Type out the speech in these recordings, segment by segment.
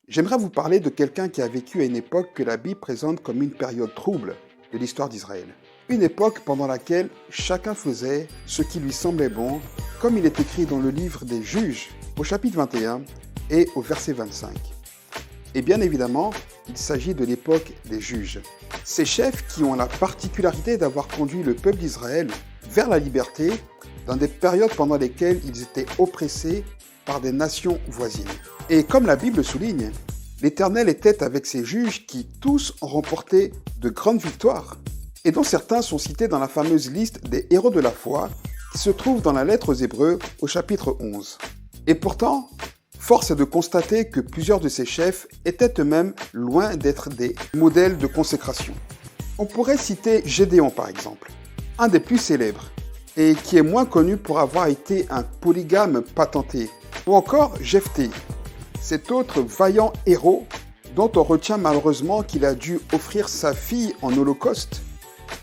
J'aimerais vous parler de quelqu'un qui a vécu à une époque que la Bible présente comme une période trouble de l'histoire d'Israël. Une époque pendant laquelle chacun faisait ce qui lui semblait bon, comme il est écrit dans le livre des Juges, au chapitre 21 et au verset 25. Et bien évidemment, il s'agit de l'époque des juges. Ces chefs qui ont la particularité d'avoir conduit le peuple d'Israël vers la liberté dans des périodes pendant lesquelles ils étaient oppressés par des nations voisines. Et comme la Bible souligne, l'Éternel était avec ces juges qui tous ont remporté de grandes victoires, et dont certains sont cités dans la fameuse liste des héros de la foi qui se trouve dans la lettre aux Hébreux au chapitre 11. Et pourtant, force est de constater que plusieurs de ces chefs étaient eux-mêmes loin d'être des modèles de consécration. On pourrait citer Gédéon par exemple, un des plus célèbres, et qui est moins connu pour avoir été un polygame patenté, ou encore Jephthé, cet autre vaillant héros dont on retient malheureusement qu'il a dû offrir sa fille en holocauste,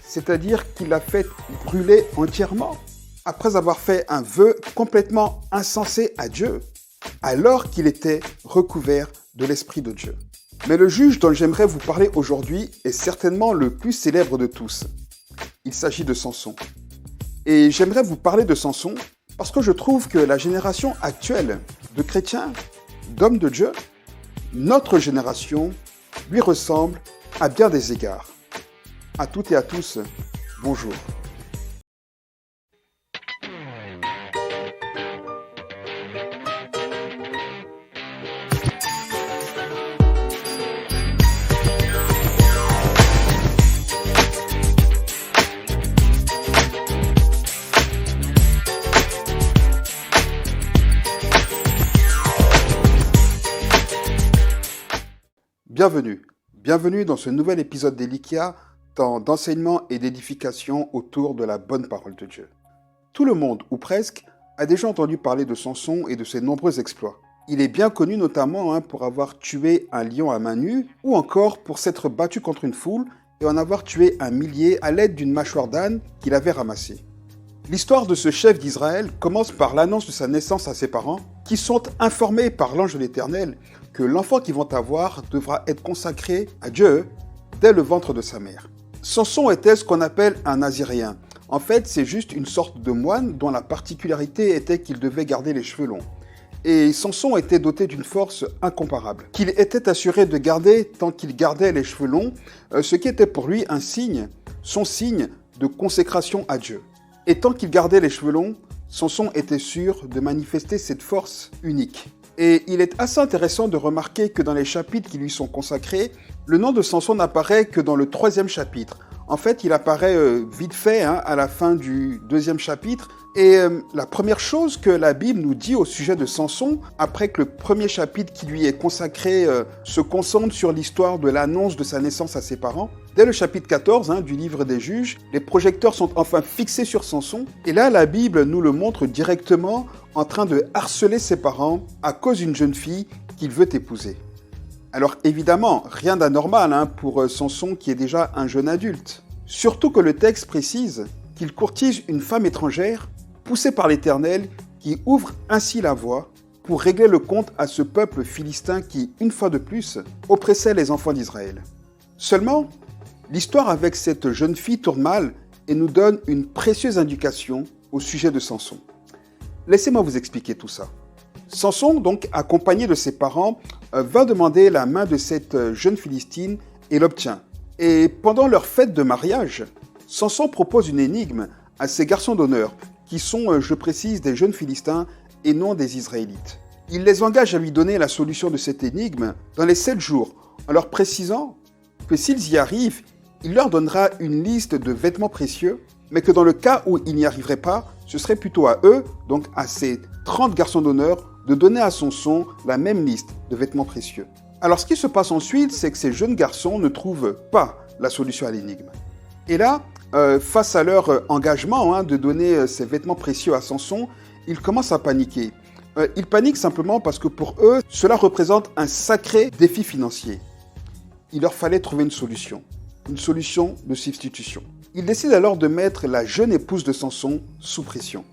c'est-à-dire qu'il l'a fait brûler entièrement, après avoir fait un vœu complètement insensé à Dieu, alors qu'il était recouvert de l'Esprit de Dieu. Mais le juge dont j'aimerais vous parler aujourd'hui est certainement le plus célèbre de tous. Il s'agit de Samson. Et j'aimerais vous parler de Samson parce que je trouve que la génération actuelle de chrétiens, d'hommes de Dieu, notre génération, lui ressemble à bien des égards. À toutes et à tous, bonjour. Bienvenue dans ce nouvel épisode d'Elikia, temps d'enseignement et d'édification autour de la bonne parole de Dieu. Tout le monde, ou presque, a déjà entendu parler de Samson et de ses nombreux exploits. Il est bien connu notamment pour avoir tué un lion à main nue, ou encore pour s'être battu contre une foule et en avoir tué un millier à l'aide d'une mâchoire d'âne qu'il avait ramassée. L'histoire de ce chef d'Israël commence par l'annonce de sa naissance à ses parents, qui sont informés par l'ange de l'Éternel que l'enfant qu'ils vont avoir devra être consacré à Dieu dès le ventre de sa mère. Samson était ce qu'on appelle un naziréen. En fait, c'est juste une sorte de moine dont la particularité était qu'il devait garder les cheveux longs. Et Samson était doté d'une force incomparable, qu'il était assuré de garder tant qu'il gardait les cheveux longs, ce qui était pour lui un signe, son signe de consécration à Dieu. Et tant qu'il gardait les cheveux longs, Samson était sûr de manifester cette force unique. Et il est assez intéressant de remarquer que dans les chapitres qui lui sont consacrés, le nom de Samson n'apparaît que dans le 3e chapitre. En fait, il apparaît vite fait à la fin du 2e chapitre. Et la première chose que la Bible nous dit au sujet de Samson, après que le 1er chapitre qui lui est consacré se concentre sur l'histoire de l'annonce de sa naissance à ses parents, dès le chapitre 14 du livre des Juges, les projecteurs sont enfin fixés sur Samson. Et là, la Bible nous le montre directement en train de harceler ses parents à cause d'une jeune fille qu'il veut épouser. Alors évidemment, rien d'anormal pour Samson qui est déjà un jeune adulte. Surtout que le texte précise qu'il courtise une femme étrangère poussée par l'Éternel qui ouvre ainsi la voie pour régler le compte à ce peuple philistin qui, une fois de plus, oppressait les enfants d'Israël. Seulement, l'histoire avec cette jeune fille tourne mal et nous donne une précieuse indication au sujet de Samson. Laissez-moi vous expliquer tout ça. Samson, donc, accompagné de ses parents, va demander la main de cette jeune Philistine et l'obtient. Et pendant leur fête de mariage, Samson propose une énigme à ses garçons d'honneur, qui sont, je précise, des jeunes Philistins et non des Israélites. Il les engage à lui donner la solution de cette énigme dans les 7 jours, en leur précisant que s'ils y arrivent, il leur donnera une liste de vêtements précieux, mais que dans le cas où ils n'y arriveraient pas, ce serait plutôt à eux, donc à ces 30 garçons d'honneur, de donner à Samson la même liste de vêtements précieux. Alors ce qui se passe ensuite, c'est que ces jeunes garçons ne trouvent pas la solution à l'énigme. Et là, face à leur engagement de donner ces vêtements précieux à Samson, ils commencent à paniquer. Ils paniquent simplement parce que pour eux, cela représente un sacré défi financier. Il leur fallait trouver une solution de substitution. Ils décident alors de mettre la jeune épouse de Samson sous pression.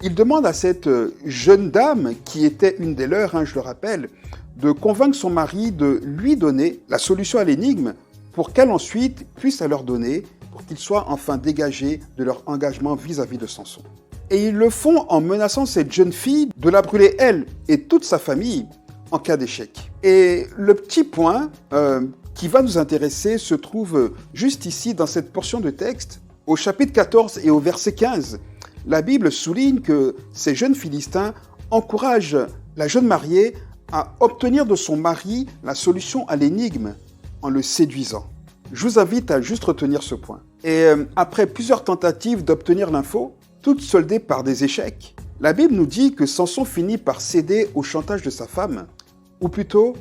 Il demande à cette jeune dame, qui était une des leurs, je le rappelle, de convaincre son mari de lui donner la solution à l'énigme pour qu'elle ensuite puisse la leur donner pour qu'ils soient enfin dégagés de leur engagement vis-à-vis de Samson. Et ils le font en menaçant cette jeune fille de la brûler elle et toute sa famille en cas d'échec. Et le petit point qui va nous intéresser se trouve juste ici dans cette portion de texte, au chapitre 14 et au verset 15. La Bible souligne que ces jeunes Philistins encouragent la jeune mariée à obtenir de son mari la solution à l'énigme en le séduisant. Je vous invite à juste retenir ce point. Et après plusieurs tentatives d'obtenir l'info, toutes soldées par des échecs, la Bible nous dit que Samson finit par céder au chantage de sa femme, ou plutôt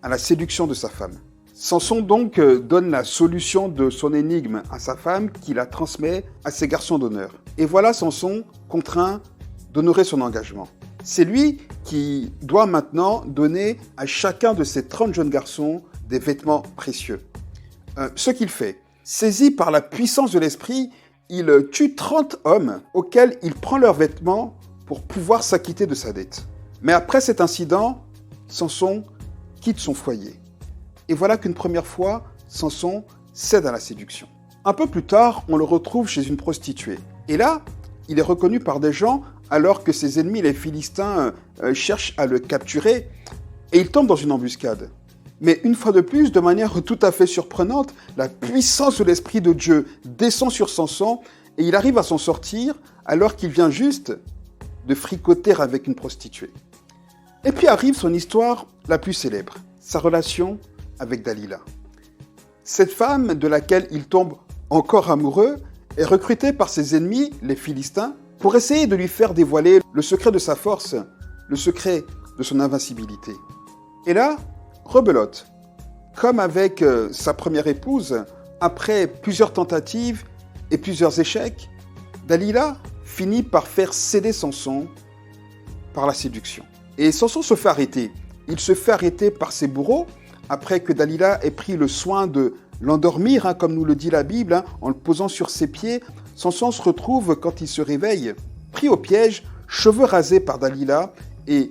à la séduction de sa femme. Samson donc donne la solution de son énigme à sa femme qui la transmet à ses garçons d'honneur. Et voilà Samson contraint d'honorer son engagement. C'est lui qui doit maintenant donner à chacun de ses 30 jeunes garçons des vêtements précieux. Ce qu'il fait, saisi par la puissance de l'esprit, il tue 30 hommes auxquels il prend leurs vêtements pour pouvoir s'acquitter de sa dette. Mais après cet incident, Samson quitte son foyer. Et voilà qu'une première fois, Samson cède à la séduction. Un peu plus tard, on le retrouve chez une prostituée. Et là, il est reconnu par des gens alors que ses ennemis, les Philistins, cherchent à le capturer. Et il tombe dans une embuscade. Mais une fois de plus, de manière tout à fait surprenante, la puissance de l'Esprit de Dieu descend sur Samson et il arrive à s'en sortir alors qu'il vient juste de fricoter avec une prostituée. Et puis arrive son histoire la plus célèbre, sa relation avec Dalila. Cette femme de laquelle il tombe encore amoureux est recrutée par ses ennemis, les Philistins, pour essayer de lui faire dévoiler le secret de sa force, le secret de son invincibilité. Et là, rebelote. Comme avec sa première épouse, après plusieurs tentatives et plusieurs échecs, Dalila finit par faire céder Samson par la séduction. Et Samson se fait arrêter. Il se fait arrêter par ses bourreaux après que Dalila ait pris le soin de l'endormir, comme nous le dit la Bible, en le posant sur ses pieds. Samson se retrouve, quand il se réveille, pris au piège, cheveux rasés par Dalila et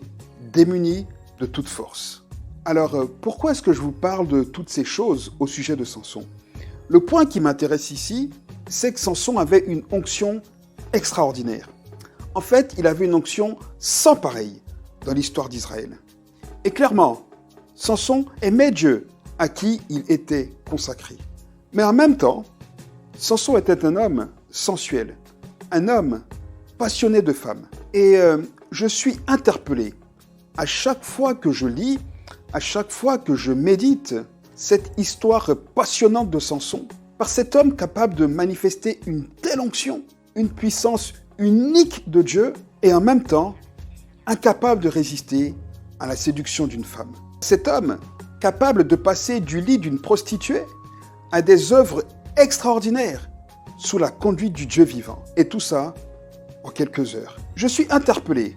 démuni de toute force. Alors, pourquoi est-ce que je vous parle de toutes ces choses au sujet de Samson ? Le point qui m'intéresse ici, c'est que Samson avait une onction extraordinaire. En fait, il avait une onction sans pareille dans l'histoire d'Israël. Et clairement, Samson aimait Dieu à qui il était consacré. Mais en même temps, Samson était un homme sensuel, un homme passionné de femmes. Et je suis interpellé à chaque fois que je lis, à chaque fois que je médite cette histoire passionnante de Samson, par cet homme capable de manifester une telle onction, une puissance unique de Dieu, et en même temps incapable de résister à la séduction d'une femme. Cet homme capable de passer du lit d'une prostituée à des œuvres extraordinaires sous la conduite du Dieu vivant. Et tout ça en quelques heures. Je suis interpellé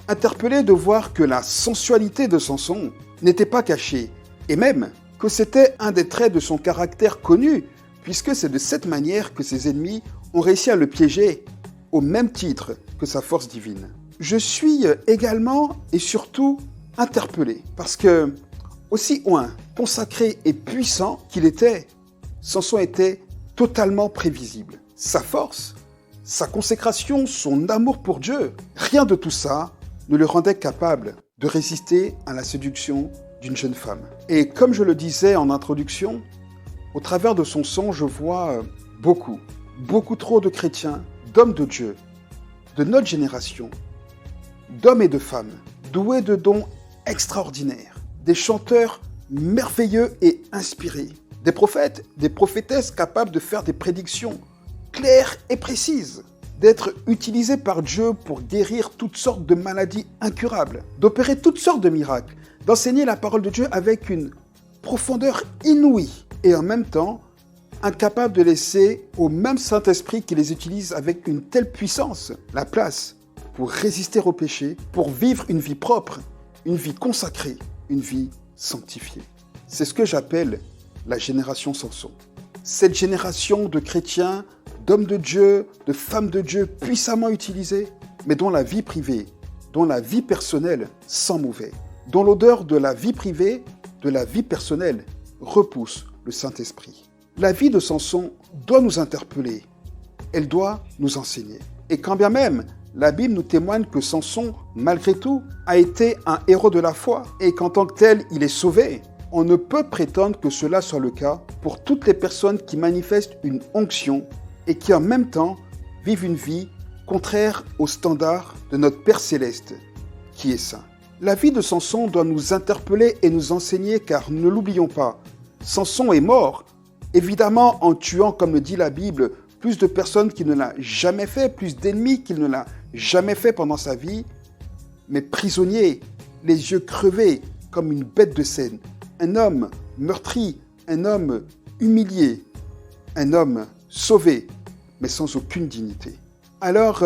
de voir que la sensualité de Samson n'était pas cachée, et même que c'était un des traits de son caractère connu, puisque c'est de cette manière que ses ennemis ont réussi à le piéger au même titre que sa force divine. Je suis également et surtout interpellé, parce que aussi oint, consacré et puissant qu'il était, Samson était totalement prévisible. Sa force, sa consécration, son amour pour Dieu, rien de tout ça ne le rendait capable de résister à la séduction d'une jeune femme. Et comme je le disais en introduction, au travers de son sang, je vois beaucoup trop de chrétiens, d'hommes de Dieu, de notre génération, d'hommes et de femmes, doués de dons extraordinaires, des chanteurs merveilleux et inspirés, des prophètes, des prophétesses capables de faire des prédictions claires et précises, d'être utilisés par Dieu pour guérir toutes sortes de maladies incurables, d'opérer toutes sortes de miracles, d'enseigner la parole de Dieu avec une profondeur inouïe et en même temps incapables de laisser au même Saint-Esprit qui les utilise avec une telle puissance la place pour résister au péché, pour vivre une vie propre, une vie consacrée, une vie sanctifiée. C'est ce que j'appelle la génération Samson. Cette génération de chrétiens, d'hommes de Dieu, de femmes de Dieu puissamment utilisés mais dont la vie privée, dont la vie personnelle sent mauvais, dont l'odeur de la vie privée, de la vie personnelle, repousse le Saint-Esprit. La vie de Samson doit nous interpeller, elle doit nous enseigner. Et quand bien même la Bible nous témoigne que Samson, malgré tout, a été un héros de la foi et qu'en tant que tel, il est sauvé, on ne peut prétendre que cela soit le cas pour toutes les personnes qui manifestent une onction et qui en même temps vivent une vie contraire aux standards de notre Père Céleste, qui est saint. La vie de Samson doit nous interpeller et nous enseigner car ne l'oublions pas, Samson est mort, évidemment en tuant, comme le dit la Bible, plus de personnes qu'il ne l'a jamais fait, plus d'ennemis qu'il ne l'a jamais fait pendant sa vie, mais prisonnier, les yeux crevés comme une bête de scène, un homme meurtri, un homme humilié, un homme sauvé, mais sans aucune dignité. Alors,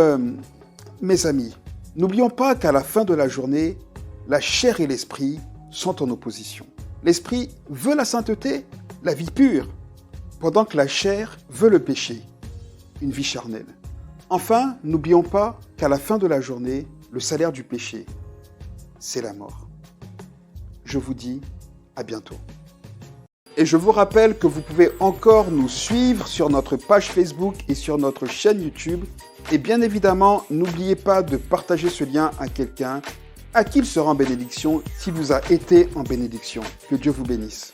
mes amis, n'oublions pas qu'à la fin de la journée, la chair et l'esprit sont en opposition. L'esprit veut la sainteté, la vie pure, pendant que la chair veut le péché, une vie charnelle. Enfin, n'oublions pas qu'à la fin de la journée, le salaire du péché, c'est la mort. Je vous dis à bientôt. Et je vous rappelle que vous pouvez encore nous suivre sur notre page Facebook et sur notre chaîne YouTube. Et bien évidemment, n'oubliez pas de partager ce lien à quelqu'un à qui il sera en bénédiction s'il vous a été en bénédiction. Que Dieu vous bénisse.